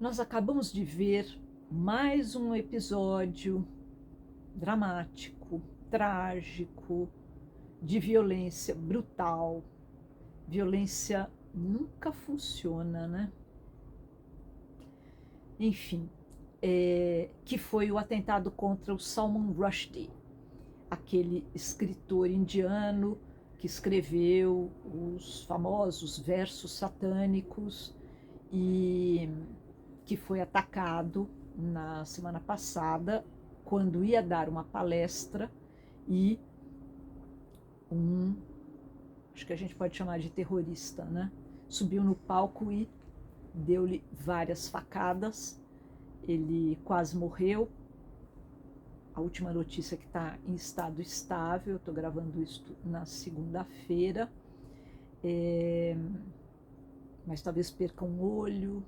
Nós acabamos de ver mais um episódio dramático, trágico, de violência brutal. Violência nunca funciona, né? Enfim, que foi o atentado contra o Salman Rushdie, aquele escritor indiano que escreveu os famosos versos satânicos e que foi atacado na semana passada, quando ia dar uma palestra e acho que a gente pode chamar de terrorista, né? Subiu no palco e deu-lhe várias facadas, ele quase morreu. A última notícia é que está em estado estável, estou gravando isso na segunda-feira, mas talvez perca um olho,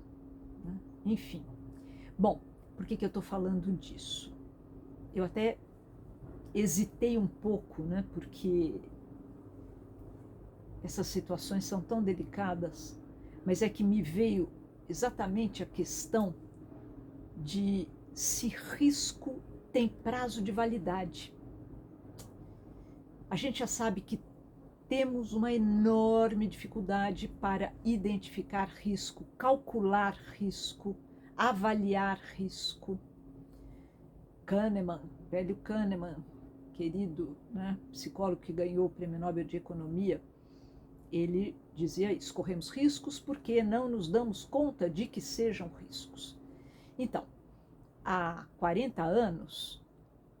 né? Enfim. Bom, por que eu estou falando disso? Eu até hesitei um pouco, né? Porque essas situações são tão delicadas, mas é que me veio exatamente a questão de se risco tem prazo de validade. A gente já sabe que temos uma enorme dificuldade para identificar risco, calcular risco, avaliar risco. Kahneman, velho Kahneman, querido, né, psicólogo que ganhou o Prêmio Nobel de Economia, ele dizia isso: corremos riscos porque não nos damos conta de que sejam riscos. Então, há 40 anos,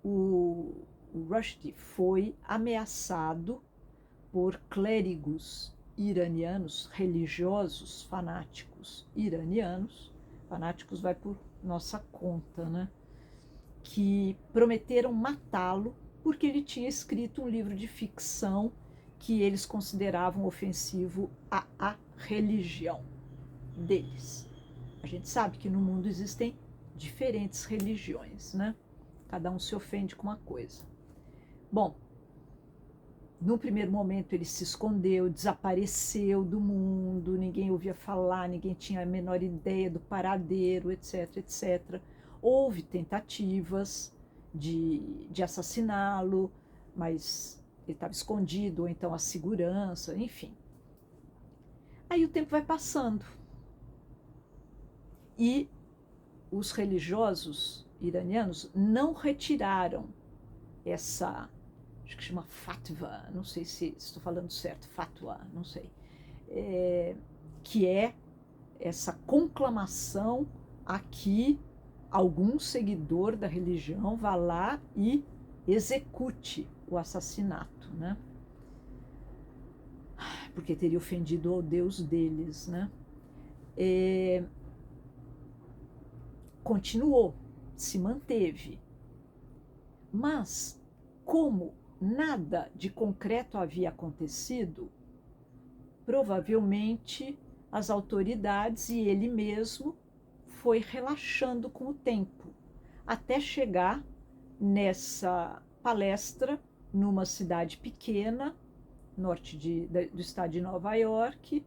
o Rushdie foi ameaçado por clérigos iranianos, religiosos, fanáticos iranianos, fanáticos vai por nossa conta, né? Que prometeram matá-lo porque ele tinha escrito um livro de ficção que eles consideravam ofensivo à religião deles. A gente sabe que no mundo existem diferentes religiões, né? Cada um se ofende com uma coisa. Bom, no primeiro momento ele se escondeu, desapareceu do mundo, ninguém ouvia falar, ninguém tinha a menor ideia do paradeiro, etc, etc. Houve tentativas de assassiná-lo, mas ele estava escondido, ou então a segurança, enfim. Aí o tempo vai passando e os religiosos iranianos não retiraram essa, acho que chama fatwa, não sei se estou falando certo, fatwa, não sei, que é essa conclamação a que algum seguidor da religião vá lá e execute o assassinato, né? Porque teria ofendido ao Deus deles, né? Continuou, se manteve. Mas, como nada de concreto havia acontecido, provavelmente as autoridades e ele mesmo foi relaxando com o tempo, até chegar nessa palestra numa cidade pequena, norte do estado de Nova York,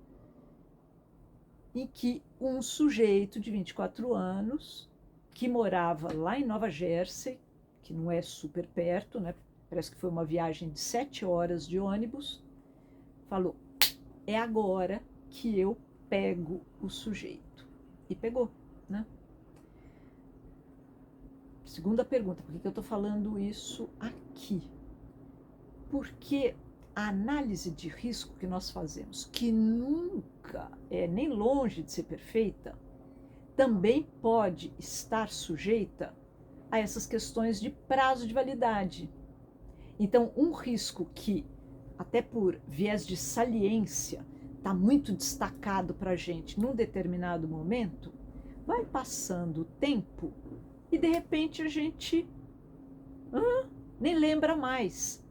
em que um sujeito de 24 anos, que morava lá em Nova Jersey, que não é super perto, né? Parece que foi uma viagem de 7 horas de ônibus, falou: é agora que eu pego o sujeito. E pegou, né? Segunda pergunta, por que eu estou falando isso aqui? Porque a análise de risco que nós fazemos, que nunca é nem longe de ser perfeita, também pode estar sujeita a essas questões de prazo de validade. Então, um risco que, até por viés de saliência, está muito destacado para a gente num determinado momento, vai passando o tempo e, de repente, a gente nem lembra mais.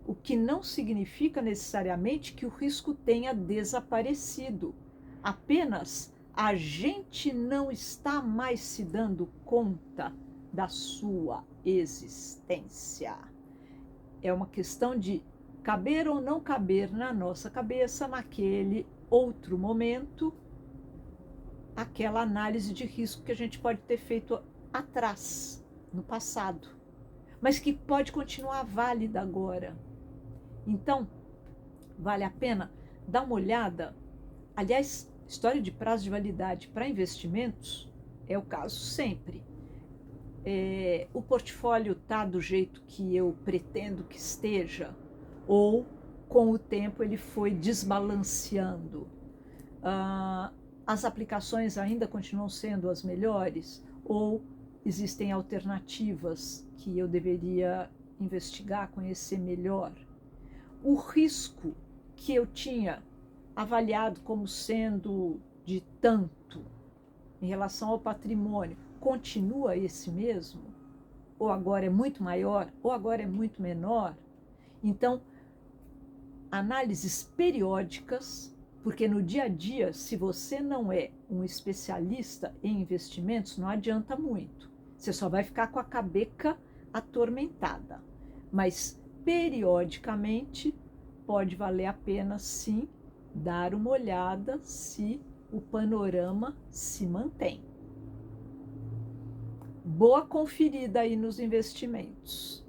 O que não significa necessariamente que o risco tenha desaparecido. Apenas a gente não está mais se dando conta da sua existência. É uma questão de caber ou não caber na nossa cabeça naquele outro momento aquela análise de risco que a gente pode ter feito atrás, no passado, mas que pode continuar válida agora. Então, vale a pena dar uma olhada. Aliás, história de prazo de validade para investimentos é o caso sempre. O portfólio está do jeito que eu pretendo que esteja, ou com o tempo ele foi desbalanceando. As aplicações ainda continuam sendo as melhores, ou existem alternativas que eu deveria investigar, conhecer melhor. O risco que eu tinha avaliado como sendo de tanto em relação ao patrimônio continua esse mesmo? Ou agora é muito maior? Ou agora é muito menor? Então, análises periódicas, porque no dia a dia, se você não é um especialista em investimentos, não adianta muito. Você só vai ficar com a cabeça atormentada. Mas, periodicamente, pode valer a pena, sim, dar uma olhada se o panorama se mantém. Boa conferida aí nos investimentos.